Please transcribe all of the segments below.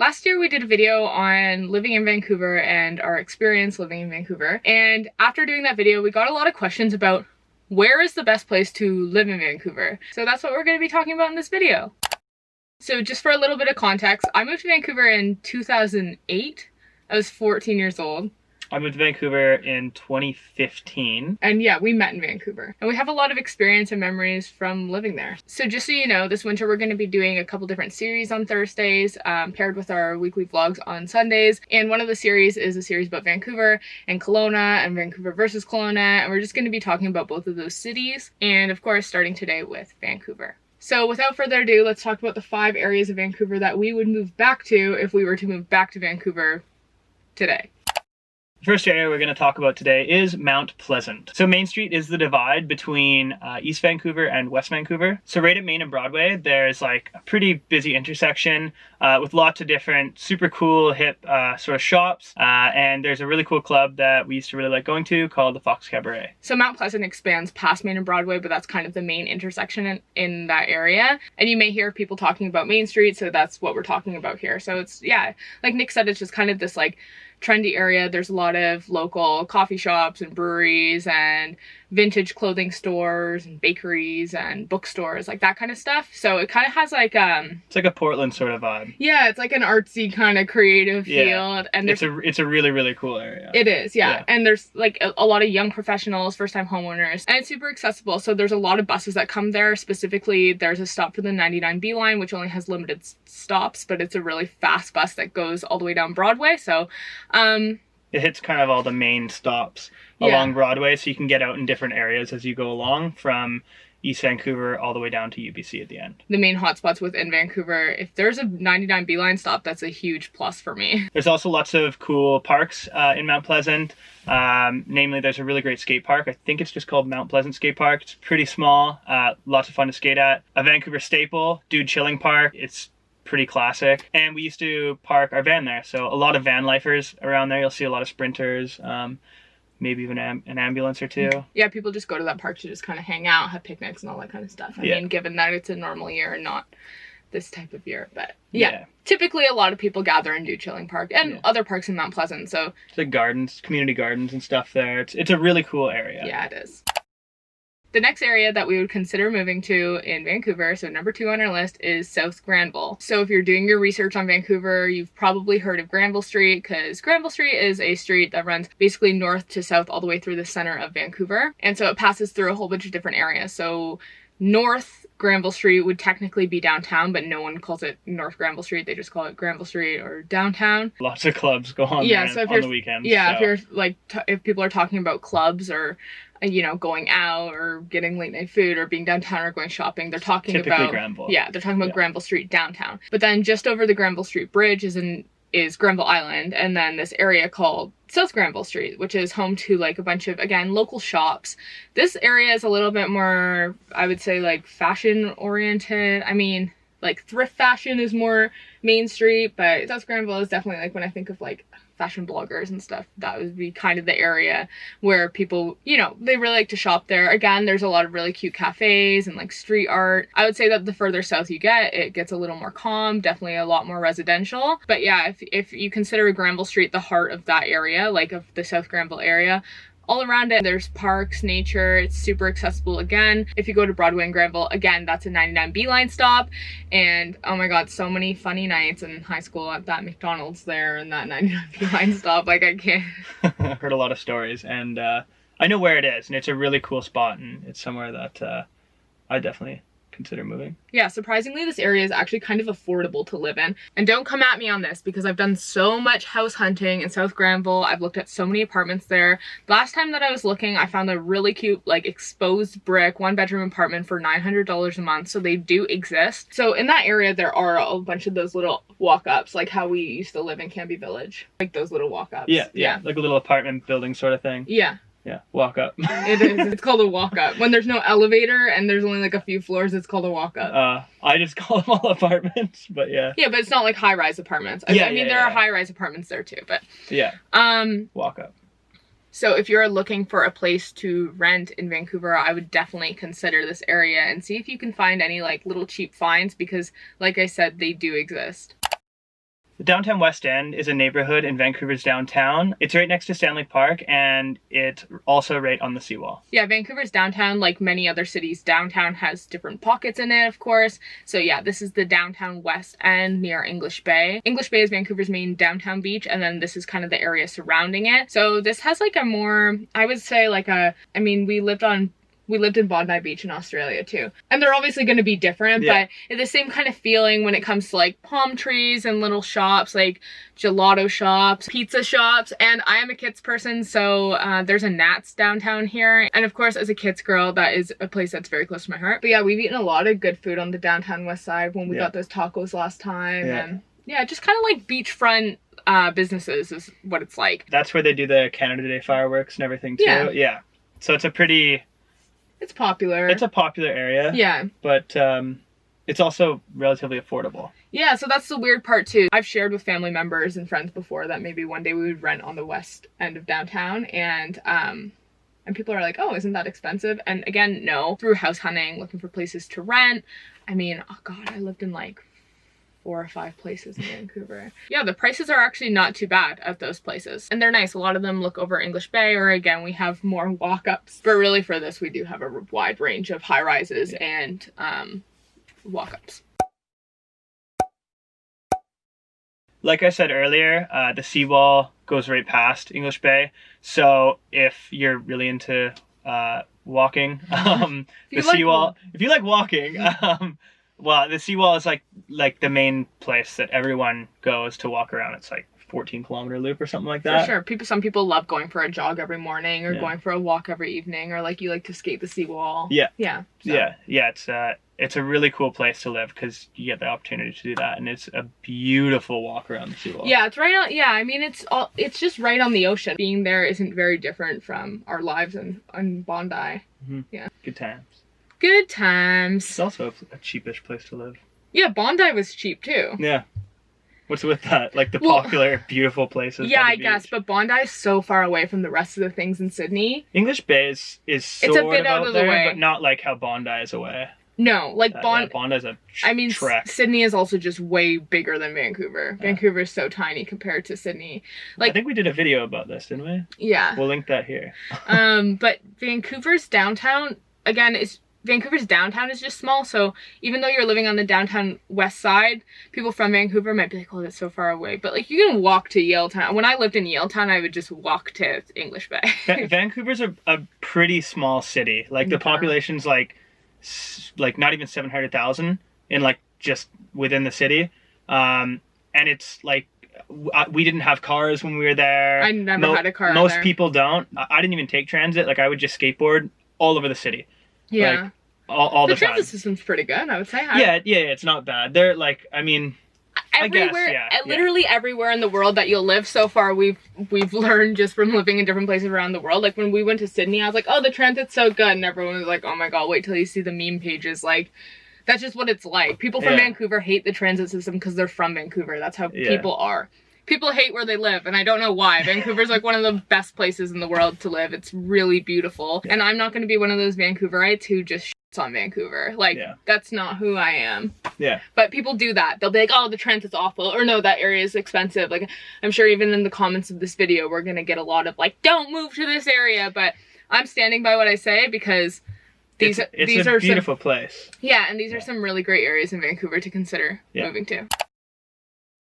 Last year we did a video on living in Vancouver and our experience living in Vancouver. And after doing that video, we got a lot of questions about where is the best place to live in Vancouver. So that's what we're going to be talking about in this video. So just for a little bit of context, I moved to Vancouver in 2008. I was 14 years old. I moved to Vancouver in 2015. And yeah, we met in Vancouver. And we have a lot of experience and memories from living there. So just so you know, this winter we're going to be doing a couple different series on Thursdays, paired with our weekly vlogs on Sundays. And one of the series is a series about Vancouver and Kelowna and Vancouver versus Kelowna. And we're just going to be talking about both of those cities. And of course, starting today with Vancouver. So without further ado, let's talk about the 5 areas of Vancouver that we would move back to if we were to move back to Vancouver today. The first area we're going to talk about today is Mount Pleasant. So Main Street is the divide between East Vancouver and West Vancouver. So right at Main and Broadway, there's like a pretty busy intersection with lots of different super cool, hip sort of shops. And there's a really cool club that we used to really like going to called the Fox Cabaret. So Mount Pleasant expands past Main and Broadway, but that's kind of the main intersection in that area. And you may hear people talking about Main Street, so that's what we're talking about here. So it's, yeah, like Nick said, it's just kind of this like trendy area. There's a lot of local coffee shops and breweries and vintage clothing stores and bakeries and bookstores, like that kind of stuff. So it kind of has like it's like a Portland sort of vibe. Yeah, it's like an artsy kind of creative feel. And it's a really cool area. It is, yeah. And there's like a lot of young professionals, first-time homeowners, and it's super accessible. So there's a lot of buses that come there. Specifically, there's a stop for the 99B line, which only has limited stops, but it's a really fast bus that goes all the way down Broadway. So it hits kind of all the main stops along Broadway, so you can get out in different areas as you go along from East Vancouver all the way down to UBC at the end. The main hotspots within Vancouver, if there's a 99B line stop, that's a huge plus for me. There's also lots of cool parks in Mount Pleasant. Namely, there's a really great skate park. I think it's just called Mount Pleasant Skate Park. It's pretty small, lots of fun to skate at. A Vancouver staple, Dude Chilling Park. It's pretty classic. And we used to park our van there. So a lot of van lifers around there. You'll see a lot of sprinters, maybe even an ambulance or two. Yeah, people just go to that park to just kind of hang out, have picnics and all that kind of stuff. I mean, given that it's a normal year and not this type of year. But yeah, typically a lot of people gather and do Chilling Park and other parks in Mount Pleasant. So it's like gardens, community gardens and stuff there. It's a really cool area. Yeah, it is. The next area that we would consider moving to in Vancouver, so number 2 on our list, is South Granville. So if you're doing your research on Vancouver, you've probably heard of Granville Street, because Granville Street is a street that runs basically north to south all the way through the center of Vancouver. And so it passes through a whole bunch of different areas. So North Granville Street would technically be downtown, but no one calls it North Granville Street. They just call it Granville Street or downtown. Lots of clubs go on there so on the weekends. Yeah, so. If you're like, if people are talking about clubs or, you know, going out or getting late night food or being downtown or going shopping, they're talking typically about Granville. Yeah, they're talking about Granville Street downtown. But then just over the Granville Street Bridge is Granville Island, and then this area called South Granville Street, which is home to like a bunch of, again, local shops. This area is a little bit more, I would say, like fashion oriented. I mean, like thrift fashion is more Main Street, but South Granville is definitely, like, when I think of like fashion bloggers and stuff, that would be kind of the area where people, you know, they really like to shop there. Again, there's a lot of really cute cafes and like street art. I would say that the further south you get, it gets a little more calm, definitely a lot more residential. But yeah, if you consider Granville Street the heart of that area, like of the South Granville area, all around it, there's parks, nature, it's super accessible. Again, if you go to Broadway and Granville, again, that's a 99B line stop. And oh my god, so many funny nights in high school at that McDonald's there and that 99B line stop. Like, I can't. I've heard a lot of stories, and I know where it is, and it's a really cool spot, and it's somewhere that I definitely consider moving. Yeah, surprisingly, this area is actually kind of affordable to live in. And don't come at me on this, because I've done so much house hunting in South Granville. I've looked at so many apartments there. Last time that I was looking, I found a really cute, like, exposed brick 1-bedroom apartment for $900 a month. So they do exist. So in that area, there are a bunch of those little walk-ups, like how we used to live in Canby Village. Like those little walk-ups. Yeah. Like a little apartment building sort of thing. Yeah. Yeah, walk up. It is. It's called a walk up. When there's no elevator and there's only like a few floors, it's called a walk up. I just call them all apartments, but yeah. Yeah, but it's not like high-rise apartments. I mean, there are high-rise apartments there too, but yeah. Walk up. So if you're looking for a place to rent in Vancouver, I would definitely consider this area and see if you can find any like little cheap finds, because like I said, they do exist. The downtown West End is a neighborhood in Vancouver's downtown. It's right next to Stanley Park, and it's also right on the seawall. Yeah, Vancouver's downtown, like many other cities, downtown has different pockets in it, of course. So yeah, this is the downtown West End near English Bay. English Bay is Vancouver's main downtown beach, and then this is kind of the area surrounding it. So this has like a more, I would say like a, I mean, we lived in Bondi Beach in Australia too. And they're obviously going to be different, but it's the same kind of feeling when it comes to like palm trees and little shops, like gelato shops, pizza shops. And I am a Kits person, so there's a Nats downtown here. And of course, as a Kits girl, that is a place that's very close to my heart. But yeah, we've eaten a lot of good food on the downtown west side when we got those tacos last time. And yeah, just kind of like beachfront businesses is what it's like. That's where they do the Canada Day fireworks and everything too. Yeah. So it's a pretty... It's popular. It's a popular area. Yeah. But it's also relatively affordable. Yeah, so that's the weird part too. I've shared with family members and friends before that maybe one day we would rent on the west end of downtown, and people are like, oh, isn't that expensive? And again, no. Through house hunting, looking for places to rent. I mean, oh god, I lived in like 4 or 5 places in Vancouver. Yeah, the prices are actually not too bad at those places. And they're nice. A lot of them look over English Bay, or again, we have more walk-ups. But really for this, we do have a wide range of high-rises and walk-ups. Like I said earlier, the seawall goes right past English Bay. So if you're really into walking, the seawall, if you like walking, well, the seawall is like the main place that everyone goes to walk around. It's like 14-kilometer loop or something like that. For sure. Some people love going for a jog every morning, or going for a walk every evening, or like you like to skate the seawall. Yeah. Yeah. So. Yeah. It's a really cool place to live because you get the opportunity to do that, and it's a beautiful walk around the seawall. Yeah, it's right on. Yeah, I mean it's just right on the ocean. Being there isn't very different from our lives in Bondi. Mm-hmm. Yeah. Good times. Good times. It's also a cheapish place to live. Yeah, Bondi was cheap too. Yeah. What's with that? Like the popular, beautiful places. Yeah, I guess, but Bondi is so far away from the rest of the things in Sydney. English Bay is sort of out of the way, but not like how Bondi is away. No, like Bondi's a trek. Sydney is also just way bigger than Vancouver. Yeah. Vancouver is so tiny compared to Sydney. Like, I think we did a video about this, didn't we? Yeah. We'll link that here. But Vancouver's downtown, again, Vancouver's downtown is just small, so even though you're living on the downtown west side, people from Vancouver might be like, oh, that's so far away. But like, you can walk to Yaletown. When I lived in Yaletown, I would just walk to English Bay. Vancouver's a pretty small city. Like the population's like not even 700,000 in like just within the city. And it's like, we didn't have cars when we were there. I never had a car. Most people don't. I didn't even take transit. Like I would just skateboard all over the city. Yeah. Like, all the time. The transit system's pretty good, I would say. Yeah, it's not bad. They're like, I mean, everywhere, I guess, literally everywhere in the world that you'll live so far, we've learned just from living in different places around the world. Like when we went to Sydney, I was like, oh, the transit's so good, and everyone was like, oh my god, wait till you see the meme pages. Like, that's just what it's like. People from Vancouver hate the transit system because they're from Vancouver. That's how people are. People hate where they live, and I don't know why. Vancouver's like one of the best places in the world to live. It's really beautiful. And I'm not going to be one of those Vancouverites who just shits on Vancouver. Like, that's not who I am. Yeah. But people do that. They'll be like, oh, the transit's awful, or no, that area is expensive. Like, I'm sure even in the comments of this video, we're going to get a lot of like, don't move to this area. But I'm standing by what I say because these are a beautiful place. Yeah, and these are some really great areas in Vancouver to consider moving to.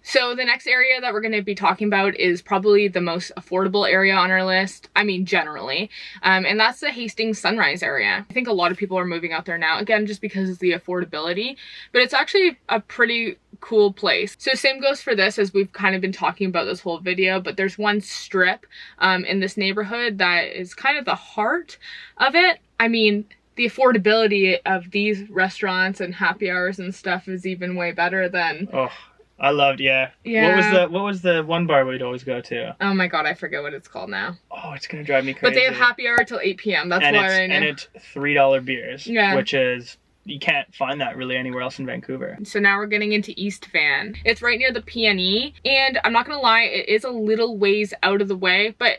So the next area that we're going to be talking about is probably the most affordable area on our list. I mean, generally. And that's the Hastings Sunrise area. I think a lot of people are moving out there now, again, just because of the affordability. But it's actually a pretty cool place. So same goes for this, as we've kind of been talking about this whole video, but there's one strip in this neighborhood that is kind of the heart of it. I mean, the affordability of these restaurants and happy hours and stuff is even way better than... Oh. I loved, yeah. What was the one bar we'd always go to? Oh my god, I forget what it's called now. Oh, it's gonna drive me crazy. But they have happy hour till 8 p.m. That's why I know. And it's $3 beers, which is, you can't find that really anywhere else in Vancouver. So now we're getting into East Van. It's right near the PNE, and I'm not gonna lie, it is a little ways out of the way, but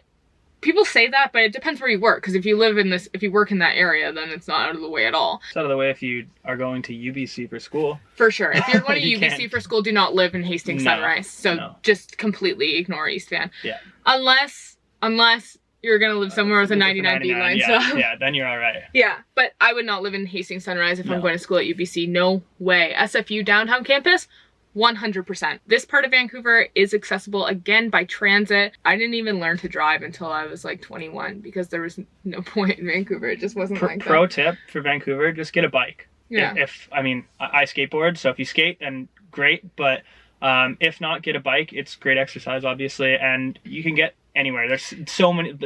people say that, but it depends where you work. Because if you work in that area, then it's not out of the way at all. It's out of the way if you are going to UBC for school. For sure. If you're going to You UBC can't. for school, do not live in Hastings Sunrise. So just completely ignore East Van. Yeah. Unless you're going to live somewhere with a 99B line. Yeah, then you're all right. Yeah, but I would not live in Hastings Sunrise if I'm going to school at UBC. No way. SFU downtown campus, 100%. This part of Vancouver is accessible, again, by transit. I didn't even learn to drive until I was like 21 because there was no point in Vancouver. It just wasn't like that. Pro tip for Vancouver, just get a bike. Yeah. I skateboard, so if you skate, then great. But if not, get a bike. It's great exercise, obviously, and you can get anywhere. There's so many. And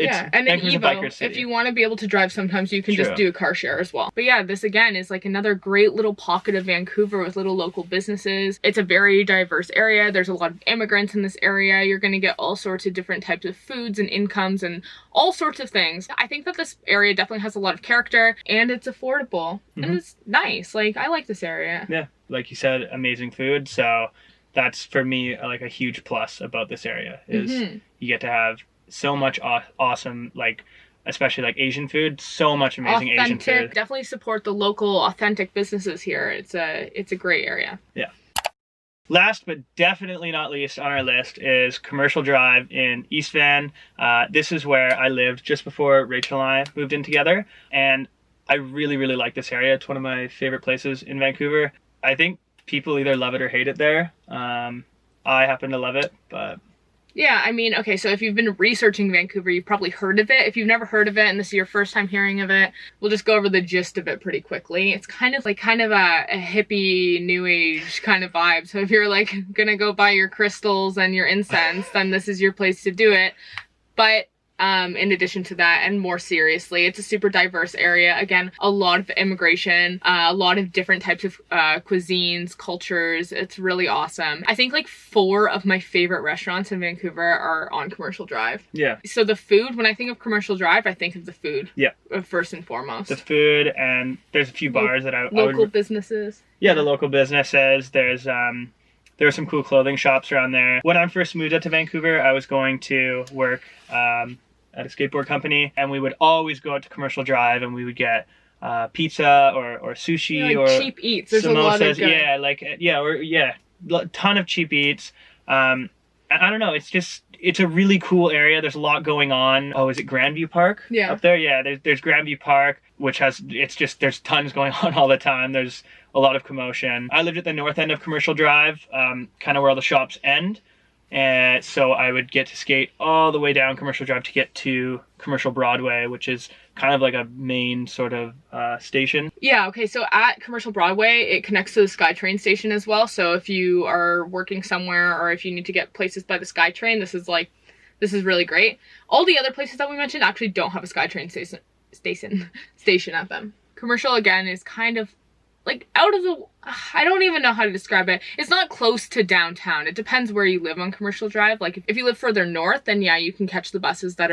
then Evo, if you want to be able to drive, sometimes you can just do a car share as well. But yeah, this again is like another great little pocket of Vancouver with little local businesses. It's a very diverse area. There's a lot of immigrants in this area. You're going to get all sorts of different types of foods and incomes and all sorts of things. I think that this area definitely has a lot of character, and it's affordable and it's nice. Like, I like this area. Yeah, like you said, amazing food. So that's for me like a huge plus about this area is you get to have so much awesome, like especially like Asian food, so much amazing Asian food. Definitely support the local authentic businesses here. It's a great area. Yeah. Last but definitely not least on our list is Commercial Drive in East Van. This is where I lived just before Rachel and I moved in together, and I really, really like this area. It's one of my favorite places in Vancouver. I think people either love it or hate it there. I happen to love it, but... Yeah, I mean, okay, so if you've been researching Vancouver, you've probably heard of it. If you've never heard of it and this is your first time hearing of it, we'll just go over the gist of it pretty quickly. It's kind of a hippie, new age kind of vibe. So if you're like gonna go buy your crystals and your incense, then this is your place to do it. But in addition to that, and more seriously, it's a super diverse area. Again, a lot of immigration, a lot of different types of cuisines, cultures. It's really awesome. I think like 4 of my favorite restaurants in Vancouver are on Commercial Drive. Yeah. So the food, when I think of Commercial Drive, I think of the food. Yeah. First and foremost. The food, and there's a few bars that I would... businesses. Yeah, the local businesses. There were some cool clothing shops around there. When I first moved out to Vancouver, I was going to work at a skateboard company, and we would always go out to Commercial Drive, and we would get pizza or sushi or cheap eats. There's samosas. A lot of good... ton of cheap eats. I don't know. It's a really cool area. There's a lot going on. Oh, is it Grandview Park? Yeah. Up there? Yeah, there's Grandview Park, which there's tons going on all the time. There's a lot of commotion. I lived at the north end of Commercial Drive, kind of where all the shops end. And so I would get to skate all the way down Commercial Drive to get to Commercial Broadway, which is kind of like a main sort of station. Yeah, okay, so at Commercial Broadway, it connects to the SkyTrain station as well. So if you are working somewhere or if you need to get places by the SkyTrain, this is really great. All the other places that we mentioned actually don't have a SkyTrain station at them. Commercial, again, is kind of like out of the... I don't even know how to describe it. It's not close to downtown. It depends where you live on Commercial Drive. Like if you live further north, then yeah, you can catch the buses that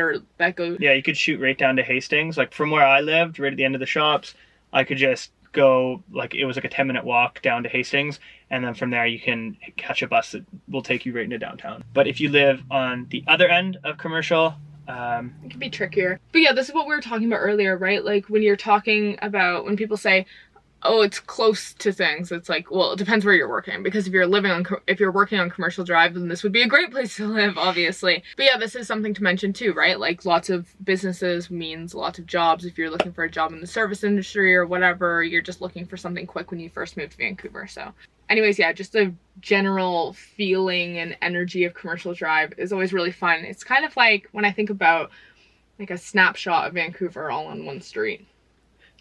go... Yeah, you could shoot right down to Hastings. Like from where I lived, right at the end of the shops, I could just go, like it was like a 10-minute walk down to Hastings, and then from there you can catch a bus that will take you right into downtown. But if you live on the other end of Commercial... it can be trickier. But yeah, this is what we were talking about earlier, right? Like when when people say, oh, it's close to things, it's like, well, it depends where you're working, because if you're working on Commercial Drive, then this would be a great place to live, obviously. But yeah, this is something to mention too, right? Like lots of businesses means lots of jobs. If you're looking for a job in the service industry or whatever, you're just looking for something quick when you first move to Vancouver. So anyways, yeah, just the general feeling and energy of Commercial Drive is always really fun. It's kind of like when I think about like a snapshot of Vancouver all on one street.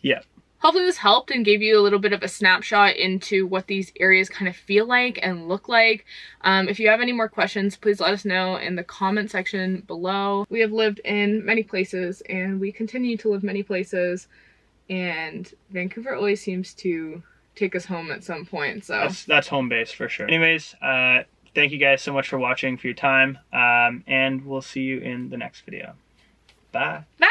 Yeah. Hopefully this helped and gave you a little bit of a snapshot into what these areas kind of feel like and look like. If you have any more questions, please let us know in the comment section below. We have lived in many places and we continue to live many places, and Vancouver always seems to take us home at some point. So that's home base for sure. Anyways, thank you guys so much for watching, for your time, and we'll see you in the next video. Bye. Bye.